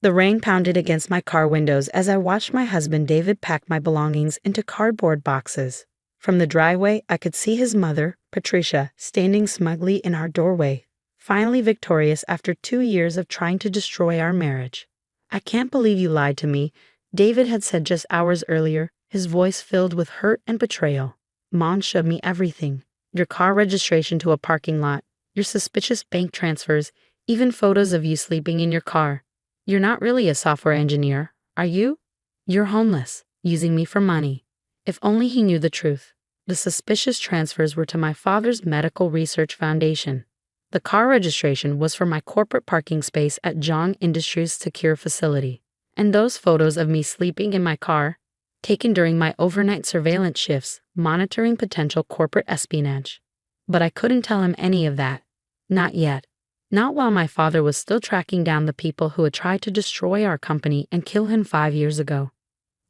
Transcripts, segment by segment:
The rain pounded against my car windows as I watched my husband David pack my belongings into cardboard boxes. From the driveway, I could see his mother, Patricia, standing smugly in our doorway, finally victorious after 2 years of trying to destroy our marriage. "I can't believe you lied to me," David had said just hours earlier, his voice filled with hurt and betrayal. "Mom showed me everything. Your car registration to a parking lot, your suspicious bank transfers, even photos of you sleeping in your car. You're not really a software engineer, are you? You're homeless, using me for money." If only he knew the truth. The suspicious transfers were to my father's medical research foundation. The car registration was for my corporate parking space at Zhang Industries' secure facility. And those photos of me sleeping in my car, taken during my overnight surveillance shifts, monitoring potential corporate espionage. But I couldn't tell him any of that. Not yet. Not while my father was still tracking down the people who had tried to destroy our company and kill him 5 years ago.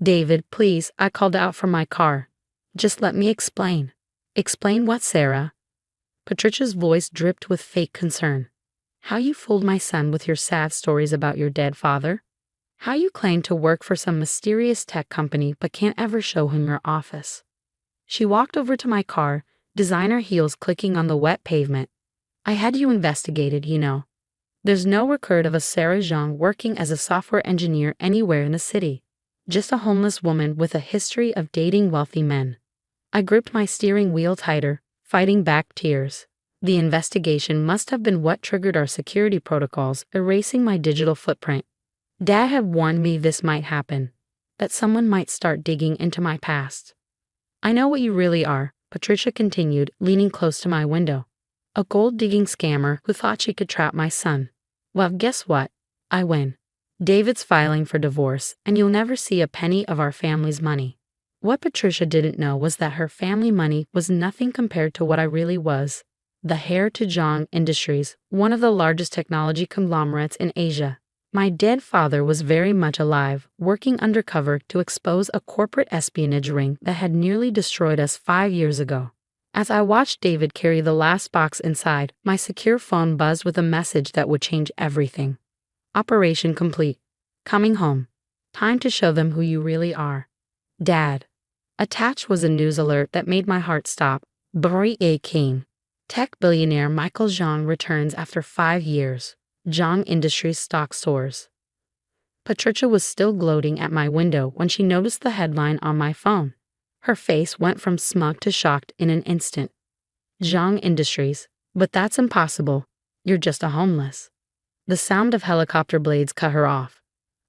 "David, please," I called out from my car. "Just let me explain." "Explain what, Sarah?" Patricia's voice dripped with fake concern. "How you fooled my son with your sad stories about your dead father? How you claim to work for some mysterious tech company but can't ever show him your office?" She walked over to my car, designer heels clicking on the wet pavement. "I had you investigated, you know. There's no record of a Sarah Zhang working as a software engineer anywhere in the city. Just a homeless woman with a history of dating wealthy men." I gripped my steering wheel tighter, fighting back tears. The investigation must have been what triggered our security protocols, erasing my digital footprint. Dad had warned me this might happen, that someone might start digging into my past. "I know what you really are," Patricia continued, leaning close to my window. "A gold-digging scammer who thought she could trap my son. Well, guess what? I win. David's filing for divorce, and you'll never see a penny of our family's money." What Patricia didn't know was that her family money was nothing compared to what I really was, the heir to Zhang Industries, one of the largest technology conglomerates in Asia. My dead father was very much alive, working undercover to expose a corporate espionage ring that had nearly destroyed us 5 years ago. As I watched David carry the last box inside, my secure phone buzzed with a message that would change everything. "Operation complete. Coming home. Time to show them who you really are. Dad." Attached was a news alert that made my heart stop. Everyt King. Tech billionaire Michael Zhang returns after 5 years. Zhang Industries stock soars. Patricia was still gloating at my window when she noticed the headline on my phone. Her face went from smug to shocked in an instant. "Zhang Industries. But that's impossible. You're just a homeless." The sound of helicopter blades cut her off.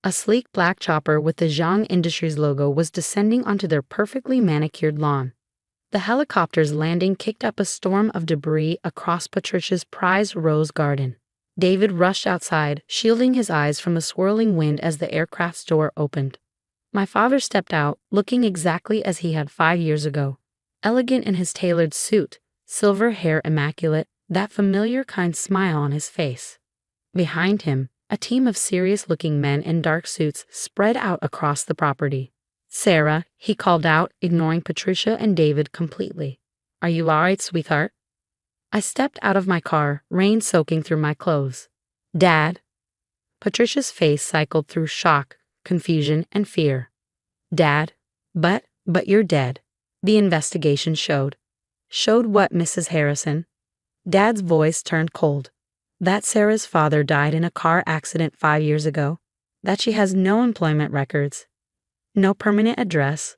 A sleek black chopper with the Zhang Industries logo was descending onto their perfectly manicured lawn. The helicopter's landing kicked up a storm of debris across Patricia's prized rose garden. David rushed outside, shielding his eyes from the swirling wind as the aircraft's door opened. My father stepped out, looking exactly as he had 5 years ago. Elegant in his tailored suit, silver hair immaculate, that familiar kind smile on his face. Behind him, a team of serious-looking men in dark suits spread out across the property. "Sarah," he called out, ignoring Patricia and David completely. "Are you all right, sweetheart?" I stepped out of my car, rain soaking through my clothes. "Dad?" Patricia's face cycled through shock, confusion, and fear. "Dad? But you're dead." The investigation showed. "Showed what, Mrs. Harrison?" Dad's voice turned cold. "That Sarah's father died in a car accident 5 years ago. That she has no employment records. No permanent address."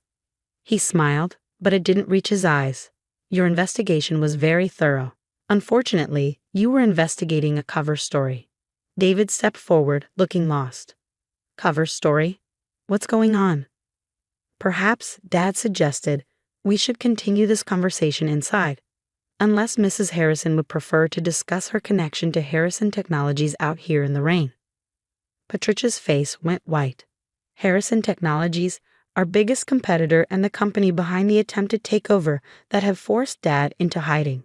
He smiled, but it didn't reach his eyes. "Your investigation was very thorough. Unfortunately, you were investigating a cover story." David stepped forward, looking lost. "Cover story? What's going on?" "Perhaps," Dad suggested, "we should continue this conversation inside. Unless Mrs. Harrison would prefer to discuss her connection to Harrison Technologies out here in the rain." Patricia's face went white. "Harrison Technologies, our biggest competitor and the company behind the attempted takeover that have forced Dad into hiding."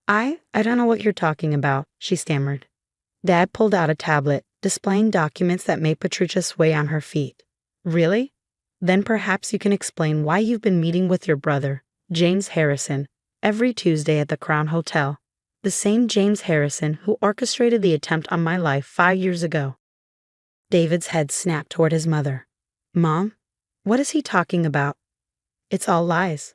I don't know what you're talking about," she stammered. Dad pulled out a tablet, displaying documents that made Patricia sway on her feet. "Really? Then perhaps you can explain why you've been meeting with your brother, James Harrison, every Tuesday at the Crown Hotel. The same James Harrison who orchestrated the attempt on my life 5 years ago." David's head snapped toward his mother. Mom? What is he talking about? It's all lies.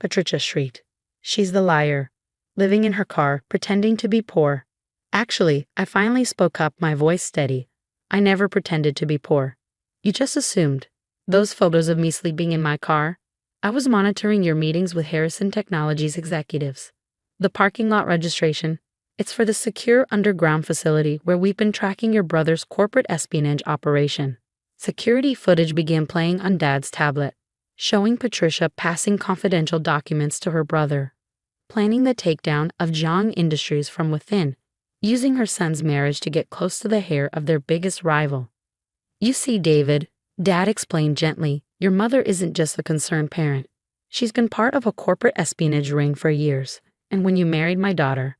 Patricia shrieked. She's the liar. Living in her car, pretending to be poor. Actually, I finally spoke up, my voice steady. I never pretended to be poor. You just assumed. Those photos of me sleeping in my car? I was monitoring your meetings with Harrison Technologies executives. The parking lot registration. It's for the secure underground facility where we've been tracking your brother's corporate espionage operation. Security footage began playing on Dad's tablet, showing Patricia passing confidential documents to her brother, planning the takedown of Zhang Industries from within, using her son's marriage to get close to the heir of their biggest rival. You see, David, Dad explained gently, your mother isn't just a concerned parent. She's been part of a corporate espionage ring for years, and when you married my daughter.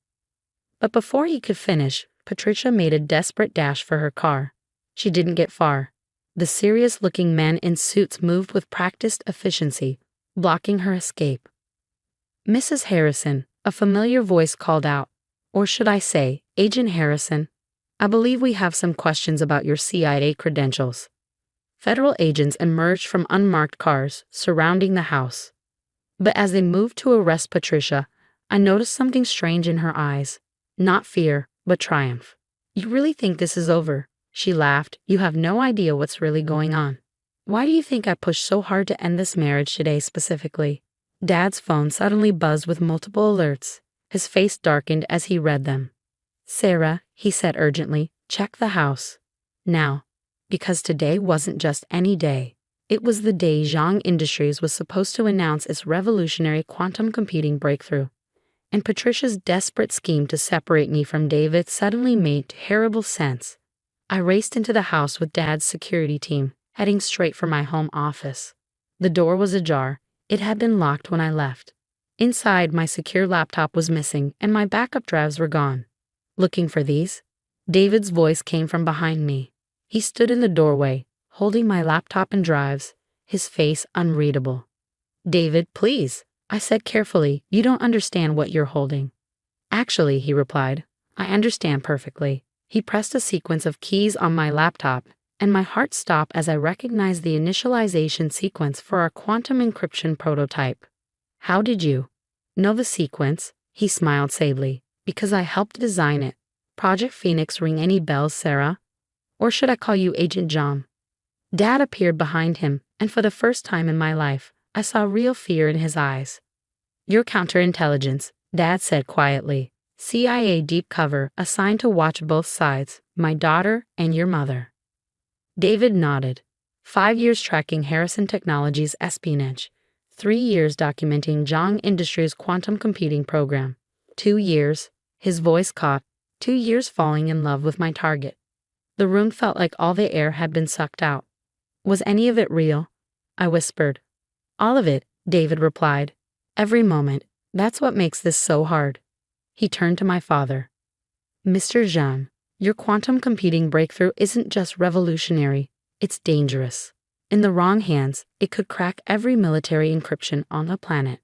But before he could finish, Patricia made a desperate dash for her car. She didn't get far. The serious-looking men in suits moved with practiced efficiency, blocking her escape. Mrs. Harrison, a familiar voice called out, or should I say, Agent Harrison, I believe we have some questions about your CIA credentials. Federal agents emerged from unmarked cars surrounding the house. But as they moved to arrest Patricia, I noticed something strange in her eyes. Not fear, but triumph. You really think this is over? She laughed. You have no idea what's really going on. Why do you think I pushed so hard to end this marriage today specifically? Dad's phone suddenly buzzed with multiple alerts. His face darkened as he read them. Sarah, he said urgently, check the house. Now. Because today wasn't just any day. It was the day Zhang Industries was supposed to announce its revolutionary quantum computing breakthrough. And Patricia's desperate scheme to separate me from David suddenly made terrible sense. I raced into the house with Dad's security team, heading straight for my home office. The door was ajar. It had been locked when I left. Inside, my secure laptop was missing, and my backup drives were gone. Looking for these? David's voice came from behind me. He stood in the doorway, holding my laptop and drives, his face unreadable. David, please, I said carefully, you don't understand what you're holding. Actually, he replied, I understand perfectly. He pressed a sequence of keys on my laptop, and my heart stopped as I recognized the initialization sequence for our quantum encryption prototype. How did you know the sequence? He smiled sadly. Because I helped design it. Project Phoenix, ring any bells, Sarah? Or should I call you Agent John? Dad appeared behind him, and for the first time in my life, I saw real fear in his eyes. Your counterintelligence, Dad said quietly. CIA deep cover, assigned to watch both sides, my daughter and your mother. David nodded. 5 years tracking Harrison Technologies' espionage. 3 years documenting Zhang Industries' quantum computing program. 2 years, his voice caught, 2 years falling in love with my target. The room felt like all the air had been sucked out. Was any of it real? I whispered. All of it, David replied. Every moment. That's what makes this so hard. He turned to my father. Mr. Zhang, your quantum computing breakthrough isn't just revolutionary, it's dangerous. In the wrong hands, it could crack every military encryption on the planet.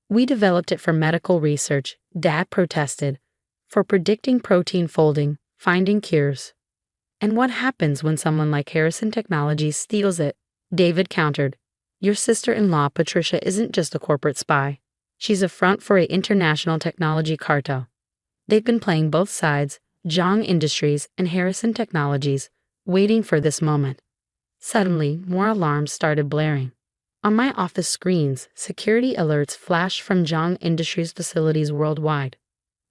We developed it for medical research, Dad protested, for predicting protein folding, finding cures. And what happens when someone like Harrison Technologies steals it? David countered. Your sister-in-law, Patricia, isn't just a corporate spy. She's a front for an international technology cartel. They've been playing both sides, Zhang Industries and Harrison Technologies, waiting for this moment. Suddenly, more alarms started blaring. On my office screens, security alerts flashed from Zhang Industries facilities worldwide.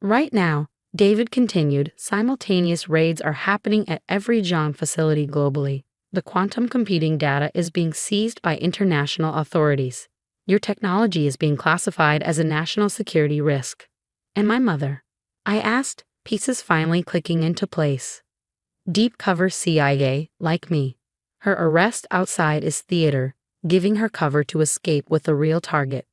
Right now, David continued, simultaneous raids are happening at every Zhang facility globally. The quantum computing data is being seized by international authorities. Your technology is being classified as a national security risk. And my mother? I asked, pieces finally clicking into place. Deep cover CIA, like me. Her arrest outside is theater, giving her cover to escape with a real target.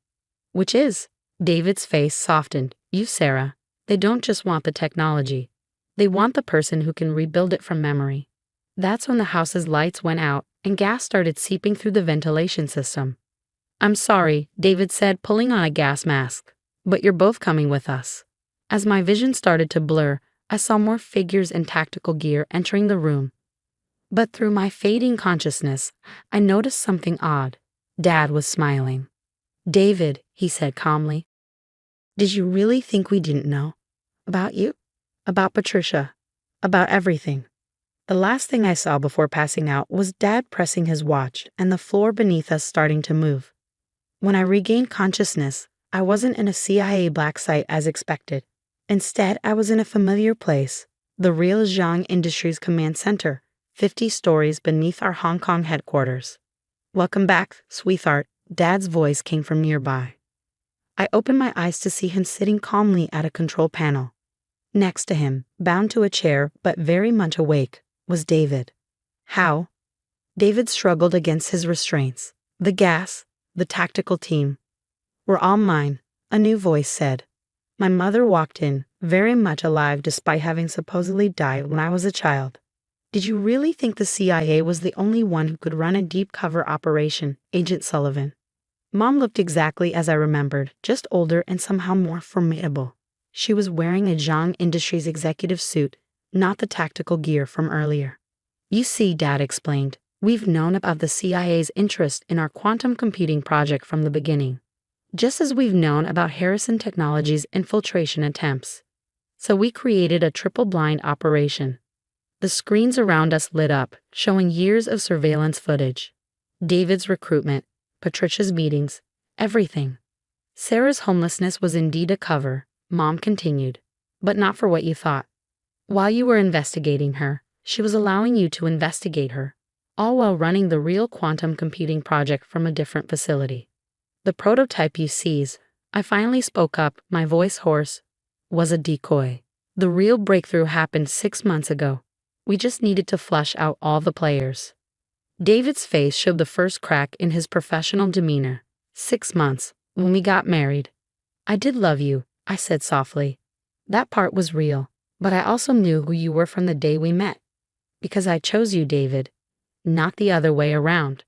Which is? David's face softened. You, Sarah. They don't just want the technology. They want the person who can rebuild it from memory. That's when the house's lights went out and gas started seeping through the ventilation system. I'm sorry, David said, pulling on a gas mask. But you're both coming with us. As my vision started to blur, I saw more figures in tactical gear entering the room. But through my fading consciousness, I noticed something odd. Dad was smiling. "David," he said calmly, "did you really think we didn't know? About you? About Patricia? About everything?" The last thing I saw before passing out was Dad pressing his watch and the floor beneath us starting to move. When I regained consciousness, I wasn't in a CIA black site as expected. Instead, I was in a familiar place, the real Zhang Industries Command Center, 50 stories beneath our Hong Kong headquarters. "Welcome back, sweetheart," Dad's voice came from nearby. I opened my eyes to see him sitting calmly at a control panel. Next to him, bound to a chair but very much awake, was David. "How?" David struggled against his restraints. "The gas, the tactical team. We're all mine," a new voice said. My mother walked in, very much alive despite having supposedly died when I was a child. "Did you really think the CIA was the only one who could run a deep cover operation, Agent Sullivan?" Mom looked exactly as I remembered, just older and somehow more formidable. She was wearing a Zhang Industries executive suit, not the tactical gear from earlier. "You see," Dad explained, "we've known about the CIA's interest in our quantum computing project from the beginning, just as we've known about Harrison Technologies' infiltration attempts. So we created a triple-blind operation." The screens around us lit up, showing years of surveillance footage. David's recruitment, Patricia's meetings, everything. "Sarah's homelessness was indeed a cover," Mom continued, "but not for what you thought. While you were investigating her, she was allowing you to investigate her, all while running the real quantum computing project from a different facility. The prototype you seized," I finally spoke up, my voice hoarse, "was a decoy. The real breakthrough happened 6 months ago. We just needed to flush out all the players." David's face showed the first crack in his professional demeanor. 6 months, when we got married. "I did love you," I said softly. "That part was real, but I also knew who you were from the day we met. Because I chose you, David, not the other way around."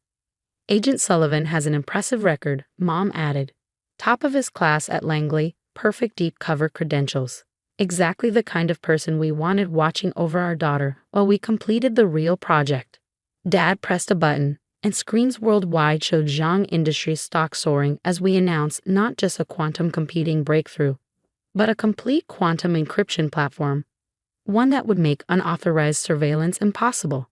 "Agent Sullivan has an impressive record," Mom added. "Top of his class at Langley, perfect deep cover credentials. Exactly the kind of person we wanted watching over our daughter while we completed the real project." Dad pressed a button, and screens worldwide showed Zhang Industries stock soaring as we announced not just a quantum computing breakthrough, but a complete quantum encryption platform, one that would make unauthorized surveillance impossible.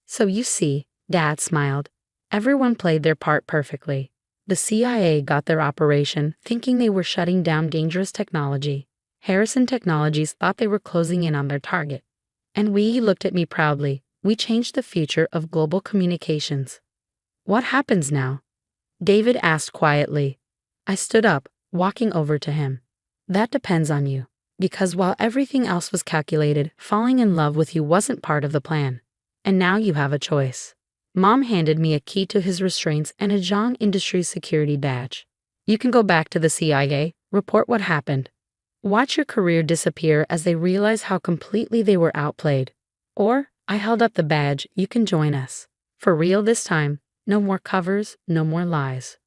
"So you see," Dad smiled, "everyone played their part perfectly. The CIA got their operation thinking they were shutting down dangerous technology. Harrison Technologies thought they were closing in on their target. And he looked at me proudly, we changed the future of global communications." "What happens now?" David asked quietly. I stood up, walking over to him. "That depends on you. Because while everything else was calculated, falling in love with you wasn't part of the plan. And now you have a choice." Mom handed me a key to his restraints and a Zhang Industries security badge. "You can go back to the CIA, report what happened. Watch your career disappear as they realize how completely they were outplayed. Or," I held up the badge, "you can join us. For real this time, no more covers, no more lies."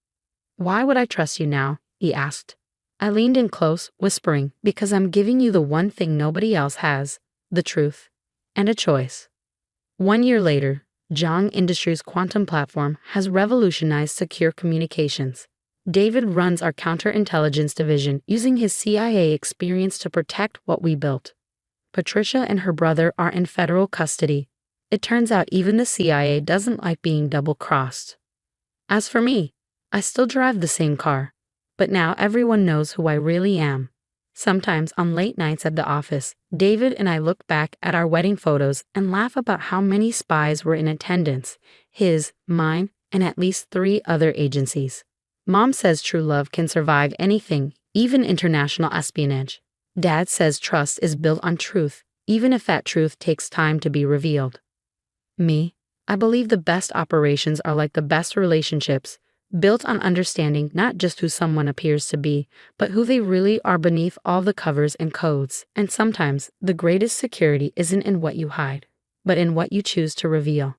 "Why would I trust you now?" he asked. I leaned in close, whispering, "Because I'm giving you the one thing nobody else has, the truth, and a choice." 1 year later, Zhang Industries' quantum platform has revolutionized secure communications. David runs our counterintelligence division using his CIA experience to protect what we built. Patricia and her brother are in federal custody. It turns out even the CIA doesn't like being double-crossed. As for me, I still drive the same car, but now everyone knows who I really am. Sometimes on late nights at the office, David and I look back at our wedding photos and laugh about how many spies were in attendance, his, mine, and at least 3 other agencies. Mom says true love can survive anything, even international espionage. Dad says trust is built on truth, even if that truth takes time to be revealed. Me, I believe the best operations are like the best relationships, built on understanding not just who someone appears to be, but who they really are beneath all the covers and codes. And sometimes, the greatest security isn't in what you hide, but in what you choose to reveal.